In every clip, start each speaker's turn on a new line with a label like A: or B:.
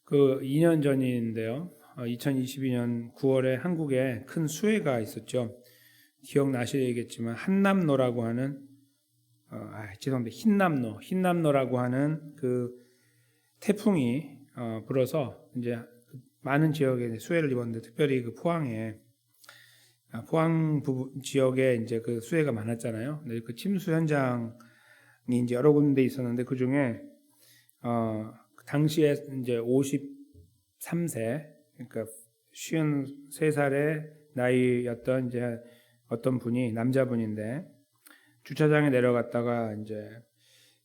A: 그 2년 전인데요. 2022년 9월에 한국에 큰 수해가 있었죠. 기억나시겠지만 한남노라고 하는 죄송합니다. 흰남노라고 하는 그 태풍이 불어서 이제 많은 지역에 수해를 입었는데 특별히 그 포항 지역에 이제 그 수해가 많았잖아요. 근데 그 침수 현장이 이제 여러 군데 있었는데 그 중에 당시에 이제 53세 그러니까 53살의 나이였던 이제 어떤 분이 남자분인데 주차장에 내려갔다가 이제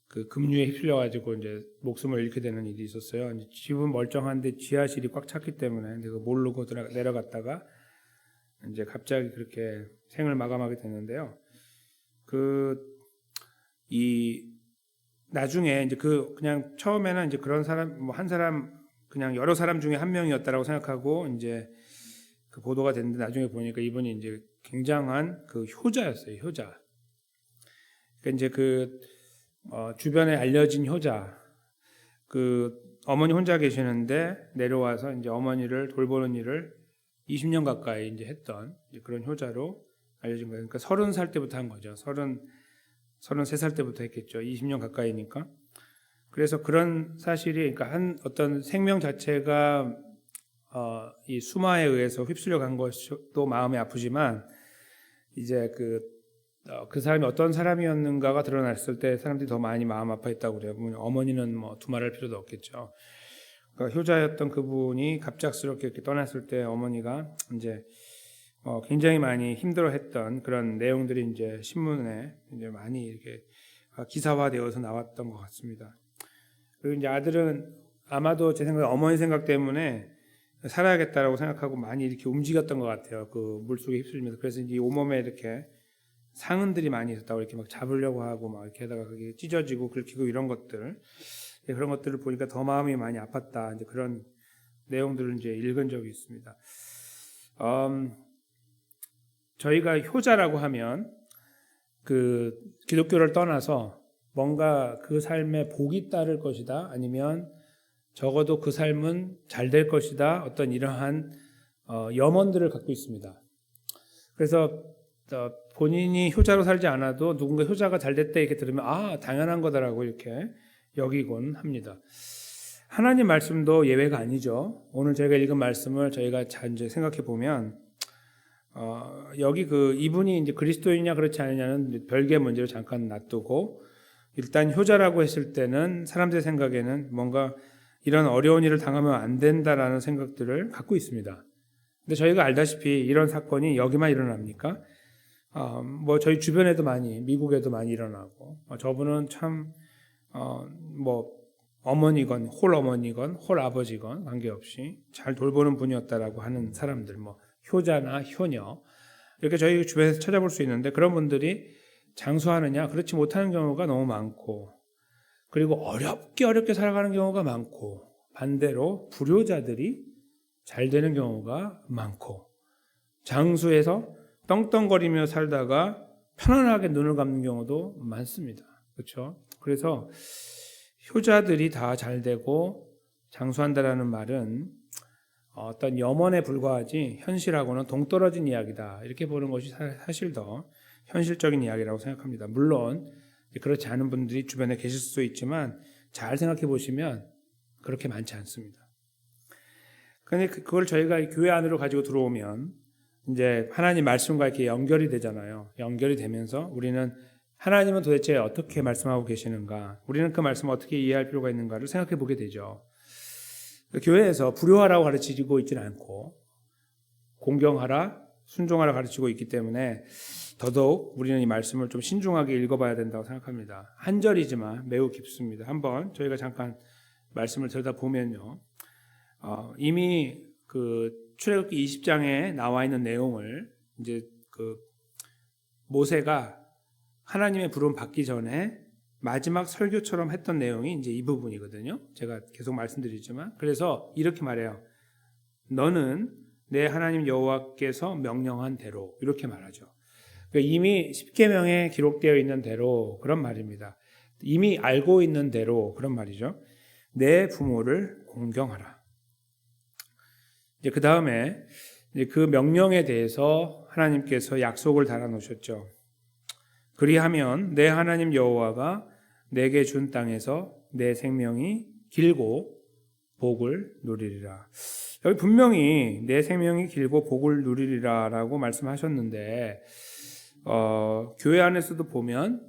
A: 그 급류에 휩쓸려 가지고 이제 목숨을 잃게 되는 일이 있었어요. 이제 집은 멀쩡한데 지하실이 꽉 찼기 때문에 그거 모르고 내려갔다가 이제 갑자기 그렇게 생을 마감하게 됐는데요. 나중에 이제 그냥 처음에는 이제 그런 사람 뭐 한 사람 그냥 여러 사람 중에 한 명이었다라고 생각하고 이제 그 보도가 됐는데 나중에 보니까 이분이 이제 굉장한 그 효자였어요. 효자. 그러니까 이제 주변에 알려진 효자. 어머니 혼자 계시는데 내려와서 이제 어머니를 돌보는 일을 20년 가까이 이제 했던 이제 그런 효자로 알려진 거예요. 그러니까 30살 때부터 한 거죠. 33살 때부터 했겠죠. 20년 가까이니까. 그래서 그런 사실이, 그러니까 어떤 생명 자체가 이 수마에 의해서 휩쓸려 간 것도 마음이 아프지만, 이제 그 사람이 어떤 사람이었는가가 드러났을 때 사람들이 더 많이 마음 아파했다고 그래요. 어머니는 뭐 두말할 필요도 없겠죠. 그러니까 효자였던 그분이 갑작스럽게 이렇게 떠났을 때 어머니가 이제 굉장히 많이 힘들어했던 그런 내용들이 이제 신문에 이제 많이 이렇게 기사화되어서 나왔던 것 같습니다. 그리고 이제 아들은 아마도 제 생각에 어머니 생각 때문에 살아야겠다라고 생각하고 많이 이렇게 움직였던 것 같아요. 그 물속에 휩쓸리면서. 그래서 이제 온몸에 이렇게 상흔들이 많이 있었다고 이렇게 막 잡으려고 하고 막 이렇게 하다가 그게 찢어지고 긁히고 이런 것들. 그런 것들을 보니까 더 마음이 많이 아팠다. 이제 그런 내용들을 이제 읽은 적이 있습니다. 저희가 효자라고 하면 그 기독교를 떠나서 뭔가 그 삶에 복이 따를 것이다, 아니면 적어도 그 삶은 잘 될 것이다, 어떤 이러한 염원들을 갖고 있습니다. 그래서 본인이 효자로 살지 않아도 누군가 효자가 잘 됐다 이렇게 들으면 당연한 거다라고 이렇게 여기곤 합니다. 하나님 말씀도 예외가 아니죠. 오늘 저희가 읽은 말씀을 저희가 이제 생각해 보면 여기 이분이 이제 그리스도인이냐 그렇지 않느냐는 별개의 문제로 잠깐 놔두고, 일단 효자라고 했을 때는 사람들 생각에는 뭔가 이런 어려운 일을 당하면 안 된다라는 생각들을 갖고 있습니다. 근데 저희가 알다시피 이런 사건이 여기만 일어납니까? 뭐 저희 주변에도 많이, 미국에도 많이 일어나고, 저분은 참 어머니건 홀어머니건 홀아버지건 관계없이 잘 돌보는 분이었다라고 하는 사람들, 효자나 효녀, 이렇게 저희 주변에서 찾아볼 수 있는데, 그런 분들이 장수하느냐? 그렇지 못하는 경우가 너무 많고, 그리고 어렵게 살아가는 경우가 많고, 반대로 불효자들이 잘 되는 경우가 많고, 장수해서 떵떵거리며 살다가 편안하게 눈을 감는 경우도 많습니다. 그렇죠? 그래서 효자들이 다 잘 되고 장수한다라는 말은 어떤 염원에 불과하지 현실하고는 동떨어진 이야기다, 이렇게 보는 것이 사실 더 현실적인 이야기라고 생각합니다. 물론 그렇지 않은 분들이 주변에 계실 수 있지만 잘 생각해 보시면 그렇게 많지 않습니다. 그런데 그걸 저희가 교회 안으로 가지고 들어오면 이제 하나님 말씀과 이렇게 연결이 되잖아요. 연결이 되면서 우리는 하나님은 도대체 어떻게 말씀하고 계시는가, 우리는 그 말씀을 어떻게 이해할 필요가 있는가를 생각해 보게 되죠. 교회에서 불효하라고 가르치고 있지는 않고 공경하라, 순종하라 가르치고 있기 때문에 더더욱 우리는 이 말씀을 좀 신중하게 읽어봐야 된다고 생각합니다. 한 절이지만 매우 깊습니다. 한번 저희가 잠깐 말씀을 들여다보면요, 이미 출애굽기 20장에 나와 있는 내용을 이제 모세가 하나님의 부름 받기 전에 마지막 설교처럼 했던 내용이 이제 이 부분이거든요. 제가 계속 말씀드리지만, 그래서 이렇게 말해요. 너는 내 하나님 여호와께서 명령한 대로, 이렇게 말하죠. 그러니까 이미 십계명에 기록되어 있는 대로 그런 말입니다. 이미 알고 있는 대로 그런 말이죠. 내 부모를 공경하라. 이제 그 다음에 그 명령에 대해서 하나님께서 약속을 달아놓으셨죠. 그리하면 내 하나님 여호와가 내게 준 땅에서 내 생명이 길고 복을 누리리라. 여기 분명히 내 생명이 길고 복을 누리리라라고 말씀하셨는데 교회 안에서도 보면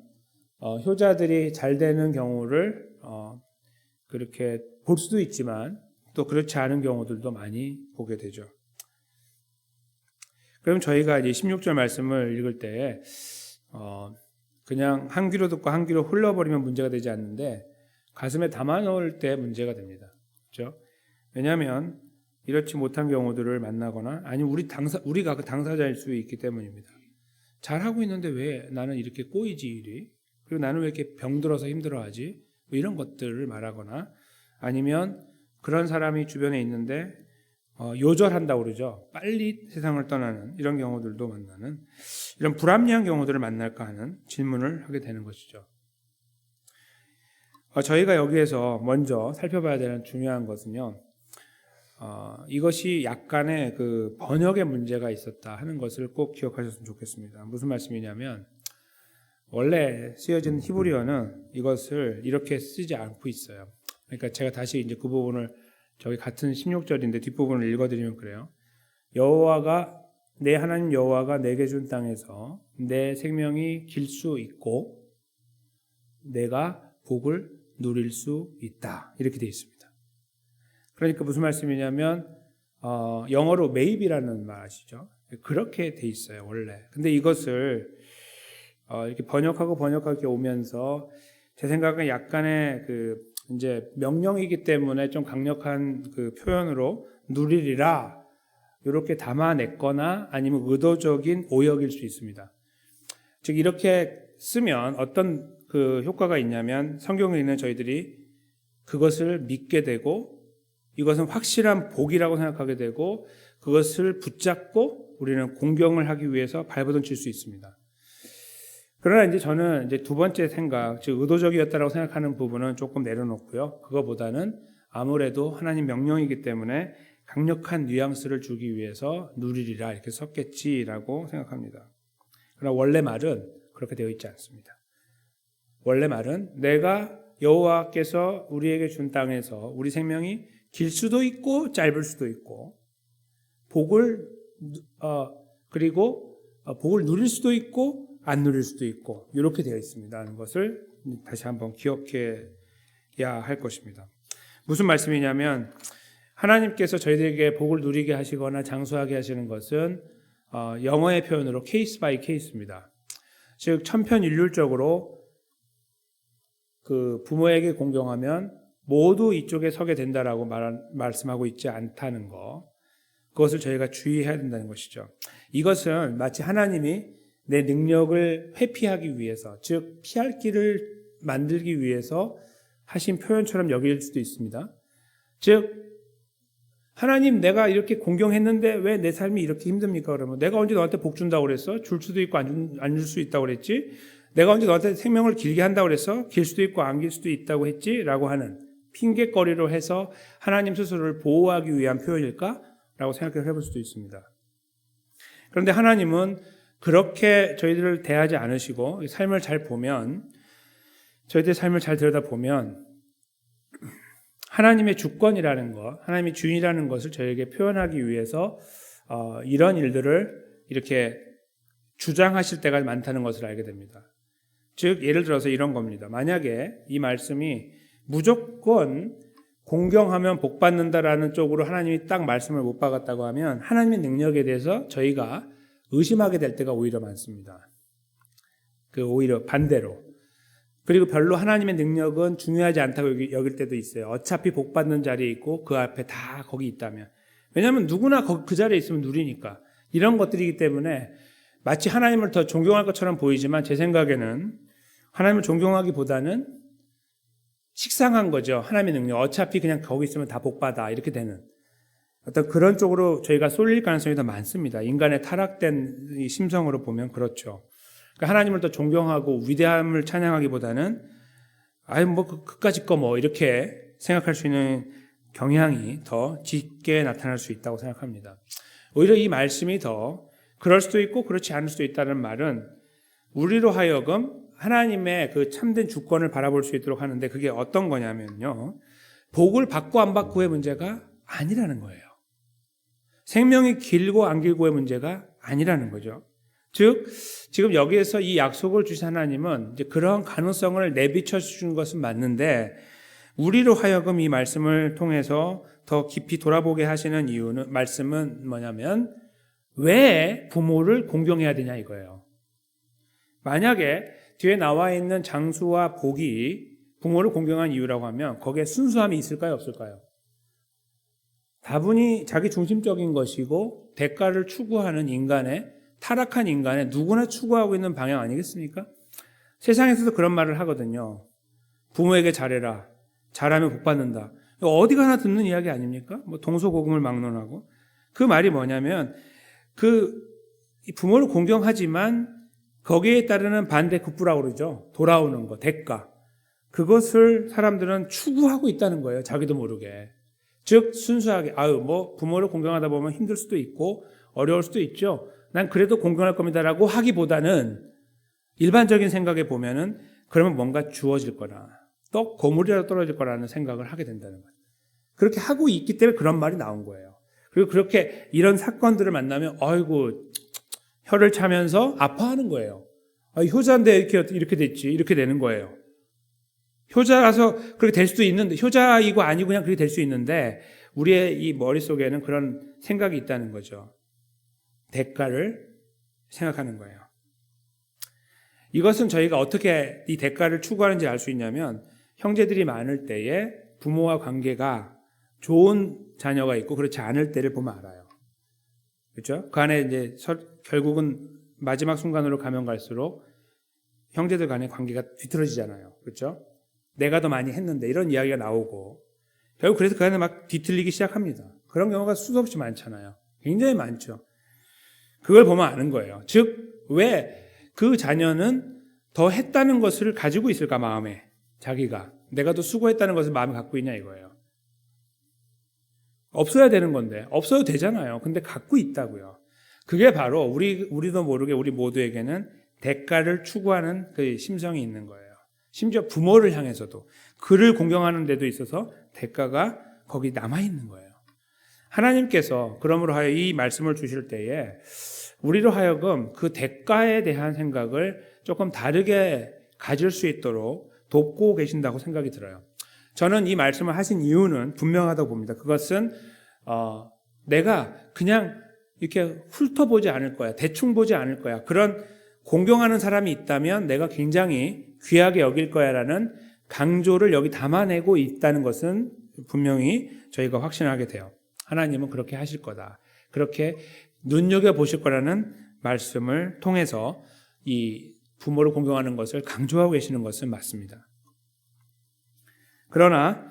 A: 효자들이 잘 되는 경우를 그렇게 볼 수도 있지만 또 그렇지 않은 경우들도 많이 보게 되죠. 그럼 저희가 이제 16절 말씀을 읽을 때 그냥 한 귀로 듣고 한 귀로 흘러버리면 문제가 되지 않는데 가슴에 담아 넣을 때 문제가 됩니다. 그렇죠? 왜냐하면 이렇지 못한 경우들을 만나거나 아니면 우리가 그 당사자일 수 있기 때문입니다. 잘하고 있는데 왜 나는 이렇게 꼬이지 일이? 그리고 나는 왜 이렇게 병들어서 힘들어하지? 뭐 이런 것들을 말하거나 아니면 그런 사람이 주변에 있는데 요절한다고 그러죠. 빨리 세상을 떠나는 이런 경우들도 만나는 이런 불합리한 경우들을 만날까 하는 질문을 하게 되는 것이죠. 저희가 여기에서 먼저 살펴봐야 되는 중요한 것은요. 이것이 약간의 그 번역의 문제가 있었다 하는 것을 꼭 기억하셨으면 좋겠습니다. 무슨 말씀이냐면 원래 쓰여진 히브리어는 이것을 이렇게 쓰지 않고 있어요. 그러니까 제가 다시 이제 그 부분을 저기 같은 16절인데 뒷부분을 읽어드리면 그래요. 여호와가 내 하나님 여호와가 내게 준 땅에서 내 생명이 길 수 있고 내가 복을 누릴 수 있다. 이렇게 되어 있습니다. 그러니까 무슨 말씀이냐면 영어로 maybe라는 말 아시죠? 그렇게 돼 있어요 원래. 근데 이것을 이렇게 번역하고 오면서 제 생각은 약간의 그 이제 명령이기 때문에 좀 강력한 그 표현으로 누리리라 이렇게 담아냈거나 아니면 의도적인 오역일 수 있습니다. 즉 이렇게 쓰면 어떤 그 효과가 있냐면 성경에 있는 저희들이 그것을 믿게 되고 이것은 확실한 복이라고 생각하게 되고 그것을 붙잡고 우리는 공경을 하기 위해서 발버둥 칠 수 있습니다. 그러나 이제 저는 이제 두 번째 생각, 즉 의도적이었다라고 생각하는 부분은 조금 내려놓고요. 그거보다는 아무래도 하나님 명령이기 때문에 강력한 뉘앙스를 주기 위해서 누리리라 이렇게 썼겠지라고 생각합니다. 그러나 원래 말은 그렇게 되어 있지 않습니다. 원래 말은 내가 여호와께서 우리에게 준 땅에서 우리 생명이 길 수도 있고 짧을 수도 있고 그리고 복을 누릴 수도 있고 안 누릴 수도 있고 이렇게 되어 있습니다 하는 것을 다시 한번 기억해야 할 것입니다. 무슨 말씀이냐면 하나님께서 저희들에게 복을 누리게 하시거나 장수하게 하시는 것은 영어의 표현으로 케이스 바이 케이스입니다. 즉 천편일률적으로 그 부모에게 공경하면 모두 이쪽에 서게 된다라고 말씀하고 있지 않다는 것, 그것을 저희가 주의해야 된다는 것이죠. 이것은 마치 하나님이 내 능력을 회피하기 위해서, 즉 피할 길을 만들기 위해서 하신 표현처럼 여길 수도 있습니다. 즉 하나님 내가 이렇게 공경했는데 왜 내 삶이 이렇게 힘듭니까? 그러면 내가 언제 너한테 복 준다고 그랬어? 줄 수도 있고 안 줄 수 있다고 그랬지? 내가 언제 너한테 생명을 길게 한다고 그랬어? 길 수도 있고 안 길 수도 있다고 했지? 라고 하는 핑계거리로 해서 하나님 스스로를 보호하기 위한 표현일까? 라고 생각을 해볼 수도 있습니다. 그런데 하나님은 그렇게 저희들을 대하지 않으시고 삶을 잘 보면, 저희들의 삶을 잘 들여다보면 하나님의 주권이라는 것, 하나님의 주인이라는 것을 저에게 표현하기 위해서 이런 일들을 이렇게 주장하실 때가 많다는 것을 알게 됩니다. 즉 예를 들어서 이런 겁니다. 만약에 이 말씀이 무조건 공경하면 복 받는다라는 쪽으로 하나님이 딱 말씀을 못 박았다고 하면 하나님의 능력에 대해서 저희가 의심하게 될 때가 오히려 많습니다. 오히려 반대로. 그리고 별로 하나님의 능력은 중요하지 않다고 여길 때도 있어요. 어차피 복 받는 자리에 있고 그 앞에 다 거기 있다면. 왜냐하면 누구나 그 자리에 있으면 누리니까. 이런 것들이기 때문에 마치 하나님을 더 존경할 것처럼 보이지만 제 생각에는 하나님을 존경하기보다는 식상한 거죠. 하나님의 능력. 어차피 그냥 거기 있으면 다 복 받아. 이렇게 되는. 어떤 그런 쪽으로 저희가 쏠릴 가능성이 더 많습니다. 인간의 타락된 이 심성으로 보면 그렇죠. 그러니까 하나님을 더 존경하고 위대함을 찬양하기보다는 아이 뭐 그까짓 거 뭐 이렇게 생각할 수 있는 경향이 더 짙게 나타날 수 있다고 생각합니다. 오히려 이 말씀이 더 그럴 수도 있고 그렇지 않을 수도 있다는 말은 우리로 하여금 하나님의 그 참된 주권을 바라볼 수 있도록 하는데 그게 어떤 거냐면요. 복을 받고 안 받고의 문제가 아니라는 거예요. 생명이 길고 안 길고의 문제가 아니라는 거죠. 즉 지금 여기에서 이 약속을 주신 하나님은 이제 그런 가능성을 내비쳐 주신 것은 맞는데 우리로 하여금 이 말씀을 통해서 더 깊이 돌아보게 하시는 이유는 말씀은 뭐냐면 왜 부모를 공경해야 되냐 이거예요. 만약에 뒤에 나와 있는 장수와 복이 부모를 공경한 이유라고 하면 거기에 순수함이 있을까요 없을까요? 다분히 자기 중심적인 것이고 대가를 추구하는 인간의 타락한 인간의 누구나 추구하고 있는 방향 아니겠습니까? 세상에서도 그런 말을 하거든요. 부모에게 잘해라. 잘하면 복 받는다. 어디 가나 듣는 이야기 아닙니까? 뭐 동서고금을 막론하고. 그 말이 뭐냐면 그 부모를 공경하지만 거기에 따르는 반대 급부라고 그러죠. 돌아오는 거, 대가. 그것을 사람들은 추구하고 있다는 거예요. 자기도 모르게. 즉 순수하게 뭐 부모를 공경하다 보면 힘들 수도 있고 어려울 수도 있죠. 난 그래도 공경할 겁니다라고 하기보다는 일반적인 생각에 보면은 그러면 뭔가 주어질 거나 또 고물이라도 떨어질 거라는 생각을 하게 된다는 거예요. 그렇게 하고 있기 때문에 그런 말이 나온 거예요. 그리고 그렇게 이런 사건들을 만나면 아이고 혀를 차면서 아파하는 거예요. 효자인데 이렇게 됐지 이렇게 되는 거예요. 효자라서 그렇게 될 수도 있는데 효자이고 아니고 그냥 그렇게 될 수 있는데 우리의 이 머릿속에는 그런 생각이 있다는 거죠. 대가를 생각하는 거예요. 이것은 저희가 어떻게 이 대가를 추구하는지 알 수 있냐면 형제들이 많을 때에 부모와 관계가 좋은 자녀가 있고 그렇지 않을 때를 보면 알아요. 그렇죠? 그 안에 이제 결국은 마지막 순간으로 가면 갈수록 형제들 간의 관계가 뒤틀어지잖아요. 그렇죠? 내가 더 많이 했는데 이런 이야기가 나오고 결국 그래서 그 안에 막 뒤틀리기 시작합니다. 그런 경우가 수도 없이 많잖아요. 굉장히 많죠. 그걸 보면 아는 거예요. 즉 왜 그 자녀는 더 했다는 것을 가지고 있을까 마음에 자기가 내가 더 수고했다는 것을 마음에 갖고 있냐 이거예요. 없어야 되는 건데 없어도 되잖아요. 근데 갖고 있다고요. 그게 바로 우리도 모르게 우리 모두에게는 대가를 추구하는 그 심성이 있는 거예요. 심지어 부모를 향해서도 그를 공경하는 데도 있어서 대가가 거기 남아있는 거예요. 하나님께서 그러므로 하여 이 말씀을 주실 때에 우리로 하여금 그 대가에 대한 생각을 조금 다르게 가질 수 있도록 돕고 계신다고 생각이 들어요. 저는 이 말씀을 하신 이유는 분명하다고 봅니다. 그것은 내가 그냥 이렇게 훑어보지 않을 거야. 대충 보지 않을 거야. 그런 공경하는 사람이 있다면 내가 굉장히 귀하게 여길 거야라는 강조를 여기 담아내고 있다는 것은 분명히 저희가 확신하게 돼요. 하나님은 그렇게 하실 거다. 그렇게 눈여겨보실 거라는 말씀을 통해서 이 부모를 공경하는 것을 강조하고 계시는 것은 맞습니다. 그러나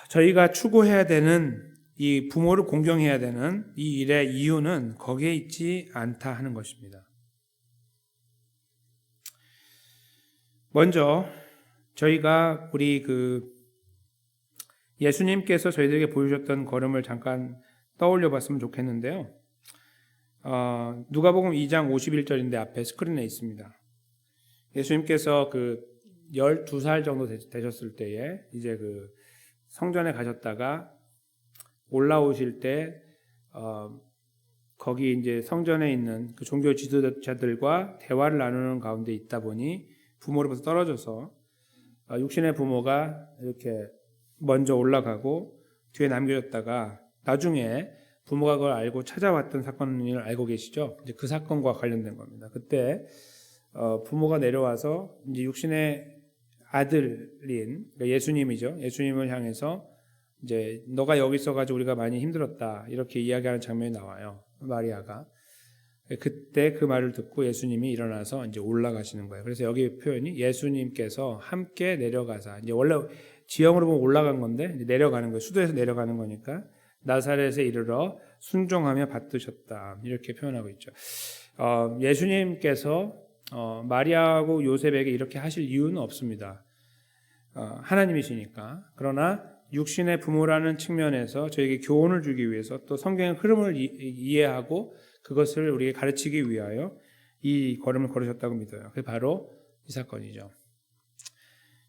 A: 저희가 추구해야 되는 이 부모를 공경해야 되는 이 일의 이유는 거기에 있지 않다 하는 것입니다. 먼저 저희가 우리 예수님께서 저희들에게 보여주셨던 걸음을 잠깐 떠올려 봤으면 좋겠는데요. 누가복음 2장 51절인데 앞에 스크린에 있습니다. 예수님께서 12살 정도 되셨을 때에 이제 성전에 가셨다가 올라오실 때 거기 이제 성전에 있는 그 종교 지도자들과 대화를 나누는 가운데 있다 보니 부모로부터 떨어져서 육신의 부모가 이렇게 먼저 올라가고 뒤에 남겨졌다가 나중에 부모가 그걸 알고 찾아왔던 사건을 알고 계시죠? 이제 그 사건과 관련된 겁니다. 그때 부모가 내려와서 이제 육신의 아들인 그러니까 예수님이죠. 예수님을 향해서 이제 너가 여기 있어가지고 우리가 많이 힘들었다 이렇게 이야기하는 장면이 나와요. 마리아가 그때 그 말을 듣고 예수님이 일어나서 이제 올라가시는 거예요. 그래서 여기 표현이 예수님께서 함께 내려가사 이제 원래 지형으로 보면 올라간 건데 이제 내려가는 거예요. 수도에서 내려가는 거니까 나사렛에 이르러 순종하며 받드셨다 이렇게 표현하고 있죠. 예수님께서 마리아하고 요셉에게 이렇게 하실 이유는 없습니다. 하나님이시니까. 그러나 육신의 부모라는 측면에서 저에게 교훈을 주기 위해서 또 성경의 흐름을 이해하고 그것을 우리에게 가르치기 위하여 이 걸음을 걸으셨다고 믿어요. 그게 바로 이 사건이죠.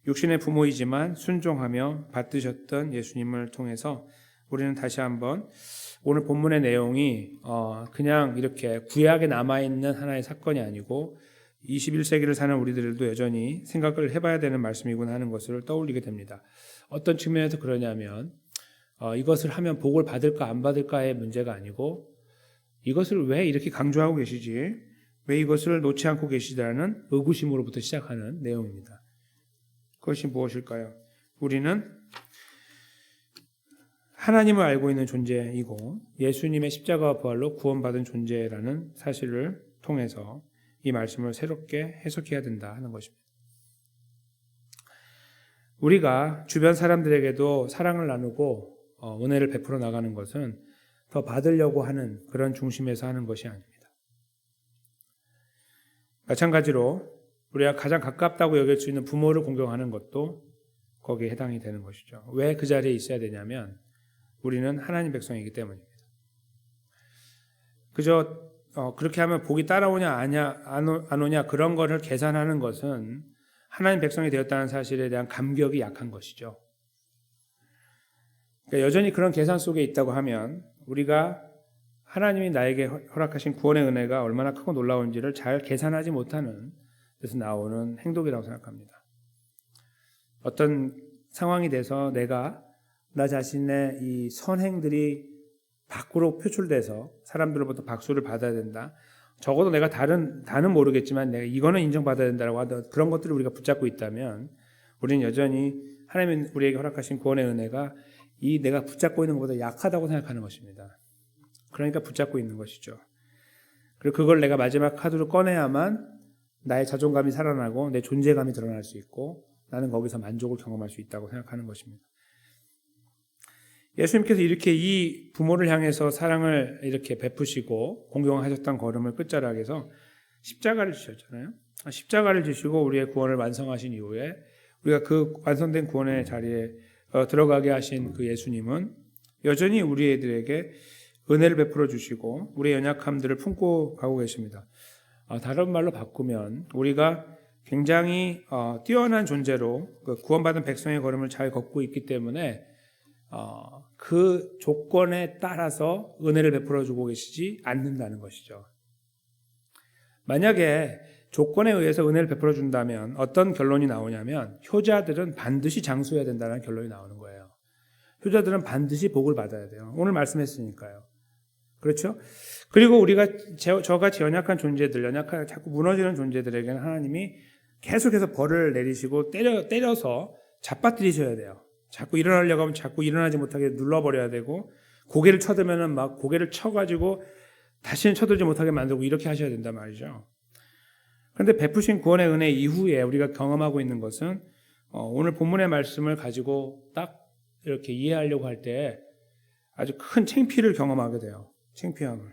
A: 육신의 부모이지만 순종하며 받드셨던 예수님을 통해서 우리는 다시 한번 오늘 본문의 내용이 그냥 이렇게 구약에 남아있는 하나의 사건이 아니고 21세기를 사는 우리들도 여전히 생각을 해봐야 되는 말씀이구나 하는 것을 떠올리게 됩니다. 어떤 측면에서 그러냐면 이것을 하면 복을 받을까 안 받을까의 문제가 아니고 이것을 왜 이렇게 강조하고 계시지? 왜 이것을 놓지 않고 계시다는 의구심으로부터 시작하는 내용입니다. 그것이 무엇일까요? 우리는 하나님을 알고 있는 존재이고 예수님의 십자가와 부활로 구원받은 존재라는 사실을 통해서 이 말씀을 새롭게 해석해야 된다 하는 것입니다. 우리가 주변 사람들에게도 사랑을 나누고 은혜를 베풀어 나가는 것은 더 받으려고 하는 그런 중심에서 하는 것이 아닙니다. 마찬가지로 우리가 가장 가깝다고 여길 수 있는 부모를 공경하는 것도 거기에 해당이 되는 것이죠. 왜 그 자리에 있어야 되냐면 우리는 하나님 백성이기 때문입니다. 그저 그렇게 하면 복이 따라오냐 안 오냐 그런 거를 계산하는 것은 하나님 백성이 되었다는 사실에 대한 감격이 약한 것이죠. 그러니까 여전히 그런 계산 속에 있다고 하면 우리가 하나님이 나에게 허락하신 구원의 은혜가 얼마나 크고 놀라운지를 잘 계산하지 못하는 데서 나오는 행동이라고 생각합니다. 어떤 상황이 돼서 내가 나 자신의 이 선행들이 밖으로 표출돼서 사람들로부터 박수를 받아야 된다. 적어도 내가 다는 모르겠지만 내가 이거는 인정받아야 된다라고 하던 그런 것들을 우리가 붙잡고 있다면 우리는 여전히 하나님이 우리에게 허락하신 구원의 은혜가 이 내가 붙잡고 있는 것보다 약하다고 생각하는 것입니다. 그러니까 붙잡고 있는 것이죠. 그리고 그걸 내가 마지막 카드로 꺼내야만 나의 자존감이 살아나고 내 존재감이 드러날 수 있고 나는 거기서 만족을 경험할 수 있다고 생각하는 것입니다. 예수님께서 이렇게 이 부모를 향해서 사랑을 이렇게 베푸시고 공경하셨던 걸음을 끝자락에서 십자가를 지셨잖아요. 십자가를 지시고 우리의 구원을 완성하신 이후에 우리가 그 완성된 구원의 자리에 들어가게 하신 그 예수님은 여전히 우리들에게 은혜를 베풀어 주시고 우리의 연약함들을 품고 가고 계십니다. 다른 말로 바꾸면 우리가 굉장히 뛰어난 존재로 그 구원받은 백성의 걸음을 잘 걷고 있기 때문에 그 조건에 따라서 은혜를 베풀어 주고 계시지 않는다는 것이죠. 만약에 조건에 의해서 은혜를 베풀어 준다면 어떤 결론이 나오냐면 효자들은 반드시 장수해야 된다는 결론이 나오는 거예요. 효자들은 반드시 복을 받아야 돼요. 오늘 말씀했으니까요. 그렇죠? 그리고 우리가 저같이 연약한 존재들, 자꾸 무너지는 존재들에게는 하나님이 계속해서 벌을 내리시고 때려서 잡아뜨리셔야 돼요. 자꾸 일어나려고 하면 자꾸 일어나지 못하게 눌러버려야 되고 고개를 쳐들면은 막 고개를 쳐가지고 다시는 쳐들지 못하게 만들고 이렇게 하셔야 된단 말이죠. 그런데 베푸신 구원의 은혜 이후에 우리가 경험하고 있는 것은 오늘 본문의 말씀을 가지고 딱 이렇게 이해하려고 할 때 아주 큰 창피를 경험하게 돼요. 창피함을.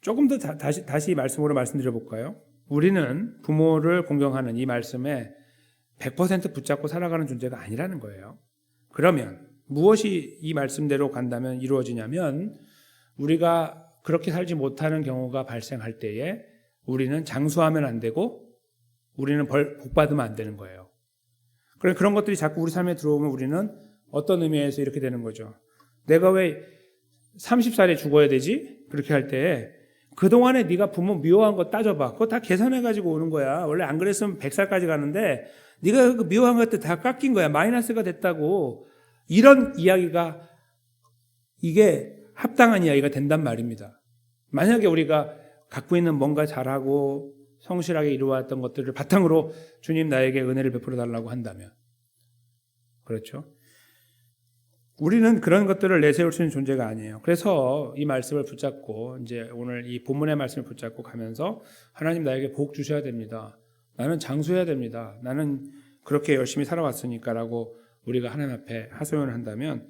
A: 조금 더 다시 말씀으로 말씀드려 볼까요? 우리는 부모를 공경하는 이 말씀에 100% 붙잡고 살아가는 존재가 아니라는 거예요. 그러면 무엇이 이 말씀대로 간다면 이루어지냐면 우리가 그렇게 살지 못하는 경우가 발생할 때에 우리는 장수하면 안 되고 우리는 복 받으면 안 되는 거예요. 그런 것들이 자꾸 우리 삶에 들어오면 우리는 어떤 의미에서 이렇게 되는 거죠. 내가 왜 30살에 죽어야 되지? 그렇게 할 때 그동안에 네가 부모 미워한 거 따져봐. 그거 다 계산해가지고 오는 거야. 원래 안 그랬으면 100살까지 가는데 네가 그 미워한 것들 다 깎인 거야. 마이너스가 됐다고. 이런 이야기가 이게 합당한 이야기가 된단 말입니다. 만약에 우리가 갖고 있는 뭔가 잘하고 성실하게 이루어왔던 것들을 바탕으로 주님 나에게 은혜를 베풀어 달라고 한다면 그렇죠? 우리는 그런 것들을 내세울 수 있는 존재가 아니에요. 그래서 이 말씀을 붙잡고 이제 오늘 이 본문의 말씀을 붙잡고 가면서 하나님 나에게 복 주셔야 됩니다. 나는 장수해야 됩니다. 나는 그렇게 열심히 살아왔으니까라고 우리가 하나님 앞에 하소연을 한다면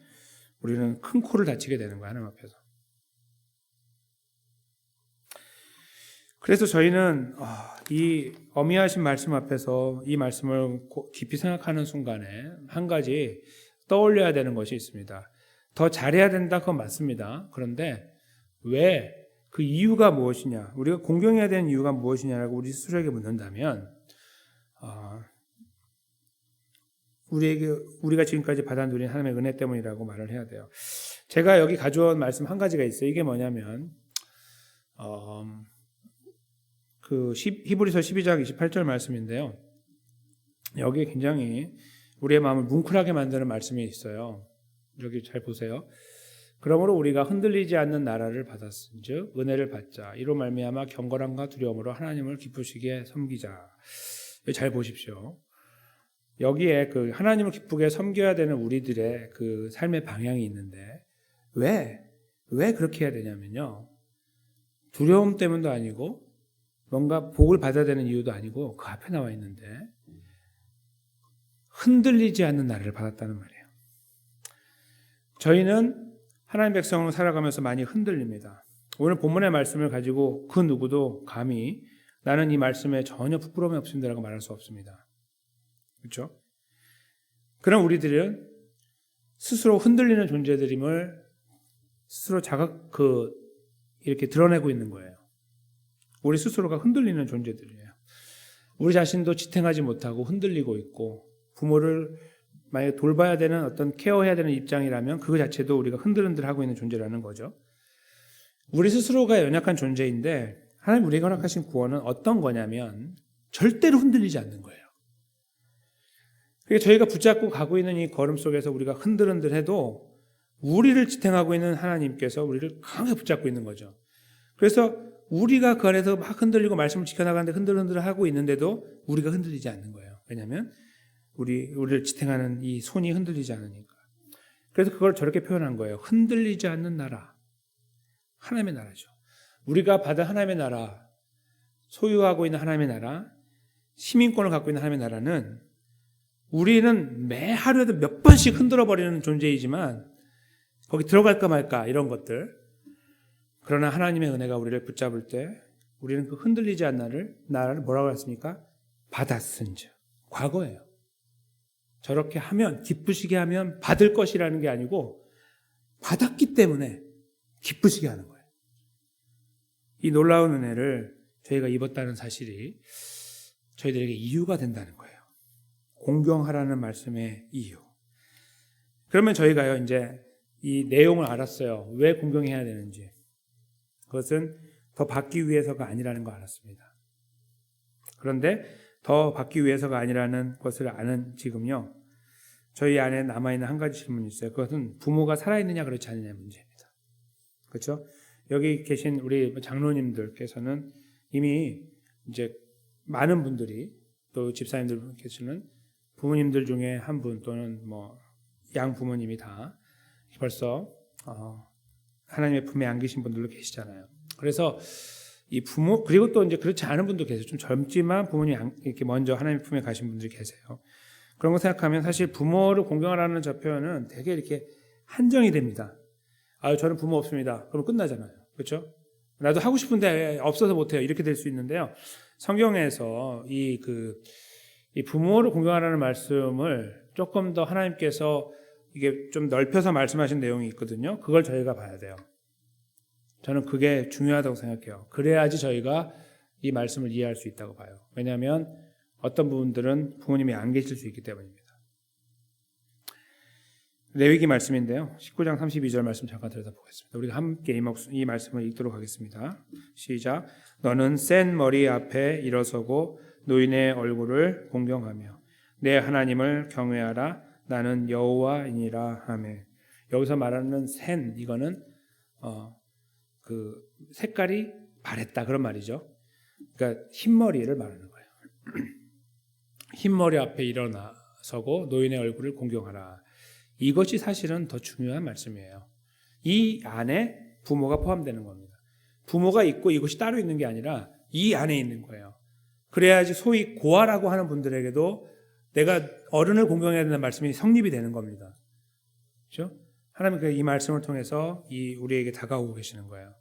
A: 우리는 큰 코를 다치게 되는 거예요. 하나님 앞에서. 그래서 저희는 이 어미하신 말씀 앞에서 이 말씀을 깊이 생각하는 순간에 한 가지 떠올려야 되는 것이 있습니다. 더 잘해야 된다, 그건 맞습니다. 그런데 왜, 그 이유가 무엇이냐, 우리가 공경해야 되는 이유가 무엇이냐라고 우리 스스로에게 묻는다면 우리가 지금까지 받아 누린 하나님의 은혜 때문이라고 말을 해야 돼요. 제가 여기 가져온 말씀 한 가지가 있어요. 이게 뭐냐면 히브리서 12장 28절 말씀인데요. 여기에 굉장히 우리의 마음을 뭉클하게 만드는 말씀이 있어요. 여기 잘 보세요. 그러므로 우리가 흔들리지 않는 나라를 받았은즉 은혜를 받자. 이로 말미암아 경건함과 두려움으로 하나님을 기쁘시게 섬기자. 잘 보십시오. 여기에 그 하나님을 기쁘게 섬겨야 되는 우리들의 그 삶의 방향이 있는데 왜 그렇게 해야 되냐면요. 두려움 때문도 아니고 뭔가 복을 받아야 되는 이유도 아니고 그 앞에 나와 있는데 흔들리지 않는 나라를 받았다는 말이에요. 저희는 하나님 백성으로 살아가면서 많이 흔들립니다. 오늘 본문의 말씀을 가지고 그 누구도 감히 나는 이 말씀에 전혀 부끄러움이 없습니다라고 말할 수 없습니다. 그렇죠? 그럼 우리들은 스스로 흔들리는 존재들임을 스스로 이렇게 드러내고 있는 거예요. 우리 스스로가 흔들리는 존재들이에요. 우리 자신도 지탱하지 못하고 흔들리고 있고 부모를 만약에 돌봐야 되는 어떤 케어해야 되는 입장이라면 그 자체도 우리가 흔들흔들하고 있는 존재라는 거죠. 우리 스스로가 연약한 존재인데 하나님 우리에게 허락하신 구원은 어떤 거냐면 절대로 흔들리지 않는 거예요. 그러니까 저희가 붙잡고 가고 있는 이 걸음 속에서 우리가 흔들흔들해도 우리를 지탱하고 있는 하나님께서 우리를 강하게 붙잡고 있는 거죠. 그래서 우리가 그 안에서 막 흔들리고 말씀을 지켜나가는데 흔들흔들하고 있는데도 우리가 흔들리지 않는 거예요. 왜냐하면 우리를 지탱하는 이 손이 흔들리지 않으니까. 그래서 그걸 저렇게 표현한 거예요. 흔들리지 않는 나라. 하나님의 나라죠. 우리가 받은 하나님의 나라, 소유하고 있는 하나님의 나라, 시민권을 갖고 있는 하나님의 나라는 우리는 매 하루에도 몇 번씩 흔들어 버리는 존재이지만 거기 들어갈까 말까 이런 것들. 그러나 하나님의 은혜가 우리를 붙잡을 때 우리는 그 흔들리지 않는 나라를 뭐라고 했습니까? 받았은즉. 과거예요. 저렇게 하면, 기쁘시게 하면 받을 것이라는 게 아니고 받았기 때문에 기쁘시게 하는 거예요. 이 놀라운 은혜를 저희가 입었다는 사실이 저희들에게 이유가 된다는 거예요. 공경하라는 말씀의 이유. 그러면 저희가요, 이제 이 내용을 알았어요. 왜 공경해야 되는지. 그것은 더 받기 위해서가 아니라는 걸 알았습니다. 그런데 더 받기 위해서가 아니라는 것을 아는 지금요, 저희 안에 남아있는 한 가지 질문이 있어요. 그것은 부모가 살아있느냐 그렇지 않느냐 문제입니다. 그렇죠? 여기 계신 우리 장로님들께서는 이미 이제 많은 분들이 또 집사님들께서는 부모님들 중에 한 분 또는 양 부모님이 다 벌써 하나님의 품에 안기신 분들도 계시잖아요. 그래서 이 부모, 그리고 또 이제 그렇지 않은 분도 계세요. 좀 젊지만 부모님이 이렇게 먼저 하나님의 품에 가신 분들이 계세요. 그런 거 생각하면 사실 부모를 공경하라는 저 표현은 되게 이렇게 한정이 됩니다. 저는 부모 없습니다. 그럼 끝나잖아요. 그렇죠? 나도 하고 싶은데 없어서 못해요. 이렇게 될 수 있는데요. 성경에서 이 부모를 공경하라는 말씀을 조금 더 하나님께서 이게 좀 넓혀서 말씀하신 내용이 있거든요. 그걸 저희가 봐야 돼요. 저는 그게 중요하다고 생각해요. 그래야지 저희가 이 말씀을 이해할 수 있다고 봐요. 왜냐하면 어떤 부분들은 부모님이 안 계실 수 있기 때문입니다. 레위기 말씀인데요. 19장 32절 말씀 잠깐 들여다보겠습니다. 우리가 함께 이 말씀을 읽도록 하겠습니다. 시작. 너는 센 머리 앞에 일어서고 노인의 얼굴을 공경하며 내 하나님을 경외하라. 나는 여호와이니라 하매. 여기서 말하는 센, 이거는 그 색깔이 바랬다 그런 말이죠. 그러니까 흰머리를 말하는 거예요. 흰머리 앞에 일어나서고 노인의 얼굴을 공경하라. 이것이 사실은 더 중요한 말씀이에요. 이 안에 부모가 포함되는 겁니다. 부모가 있고 이것이 따로 있는 게 아니라 이 안에 있는 거예요. 그래야지 소위 고아라고 하는 분들에게도 내가 어른을 공경해야 된다는 말씀이 성립이 되는 겁니다. 그렇죠? 하나님은 이 말씀을 통해서 우리에게 다가오고 계시는 거예요.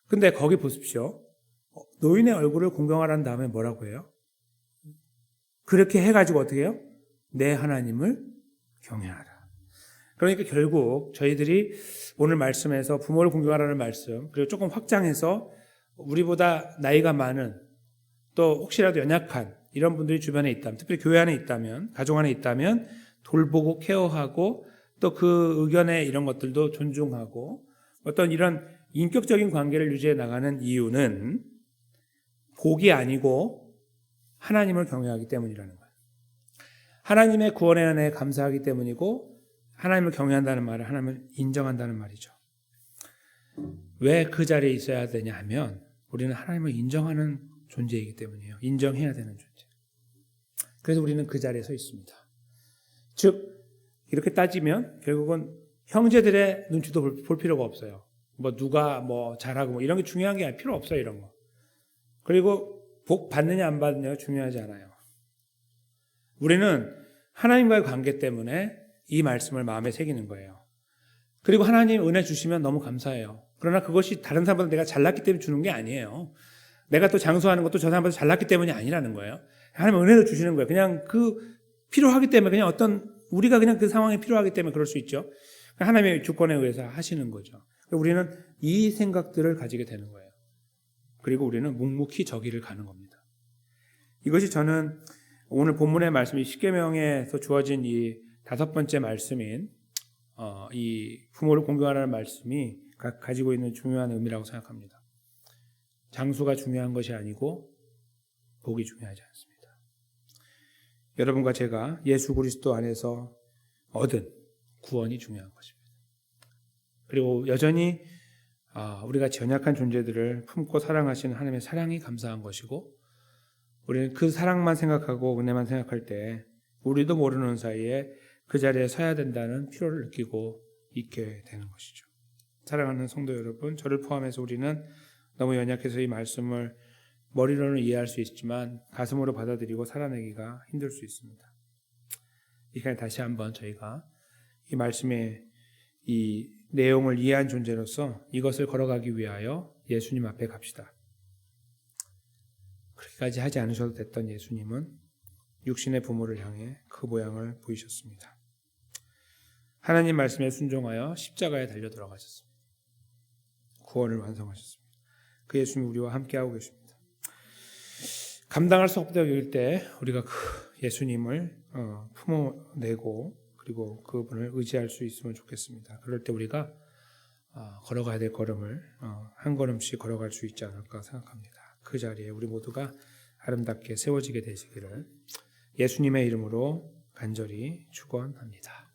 A: 근데 거기 보십시오. 노인의 얼굴을 공경하라는 다음에 뭐라고 해요? 그렇게 해가지고 어떻게 해요? 내 하나님을 경외하라. 그러니까 결국 저희들이 오늘 말씀에서 부모를 공경하라는 말씀, 그리고 조금 확장해서 우리보다 나이가 많은, 또 혹시라도 연약한 이런 분들이 주변에 있다면, 특별히 교회 안에 있다면, 가족 안에 있다면 돌보고 케어하고, 또 그 의견에 이런 것들도 존중하고, 어떤 이런 인격적인 관계를 유지해 나가는 이유는 복이 아니고 하나님을 경외하기 때문이라는 거예요. 하나님의 구원의 은혜에 감사하기 때문이고, 하나님을 경외한다는 말은 하나님을 인정한다는 말이죠. 왜 그 자리에 있어야 되냐 하면 우리는 하나님을 인정하는 존재이기 때문이에요. 인정해야 되는 존재. 그래서 우리는 그 자리에 서 있습니다. 즉 이렇게 따지면 결국은 형제들의 눈치도 볼 필요가 없어요. 뭐 누가 뭐 잘하고 뭐 이런 게 중요한 게 필요 없어요. 이런 거. 그리고 복 받느냐 안 받느냐가 중요하지 않아요. 우리는 하나님과의 관계 때문에 이 말씀을 마음에 새기는 거예요. 그리고 하나님 은혜 주시면 너무 감사해요. 그러나 그것이 다른 사람보다 내가 잘났기 때문에 주는 게 아니에요. 내가 또 장수하는 것도 저 사람보다 잘났기 때문이 아니라는 거예요. 하나님 은혜를 주시는 거예요. 그냥 그 필요하기 때문에, 그냥 어떤 우리가 그냥 그 상황이 필요하기 때문에 그럴 수 있죠. 하나님의 주권에 의해서 하시는 거죠. 우리는 이 생각들을 가지게 되는 거예요. 그리고 우리는 묵묵히 저기를 가는 겁니다. 이것이 저는 오늘 본문의 말씀이 십계명에서 주어진 이 5번째 말씀인 이 부모를 공경하라는 말씀이 가지고 있는 중요한 의미라고 생각합니다. 장수가 중요한 것이 아니고 복이 중요하지 않습니다. 여러분과 제가 예수 그리스도 안에서 얻은 구원이 중요한 것입니다. 그리고 여전히 우리가 연약한 존재들을 품고 사랑하시는 하나님의 사랑이 감사한 것이고, 우리는 그 사랑만 생각하고 은혜만 생각할 때 우리도 모르는 사이에 그 자리에 서야 된다는 필요를 느끼고 있게 되는 것이죠. 사랑하는 성도 여러분, 저를 포함해서 우리는 너무 연약해서 이 말씀을 머리로는 이해할 수 있지만 가슴으로 받아들이고 살아내기가 힘들 수 있습니다. 이 시간에 다시 한번 저희가 이 말씀의 이 내용을 이해한 존재로서 이것을 걸어가기 위하여 예수님 앞에 갑시다. 그렇게까지 하지 않으셔도 됐던 예수님은 육신의 부모를 향해 그 모양을 보이셨습니다. 하나님 말씀에 순종하여 십자가에 달려 들어가셨습니다. 구원을 완성하셨습니다. 그 예수님이 우리와 함께하고 계십니다. 감당할 수 없다고 여길 때 우리가 그 예수님을 품어내고 그리고 그분을 의지할 수 있으면 좋겠습니다. 그럴 때 우리가 걸어가야 될 걸음을 한 걸음씩 걸어갈 수 있지 않을까 생각합니다. 그 자리에 우리 모두가 아름답게 세워지게 되시기를 예수님의 이름으로 간절히 축원합니다.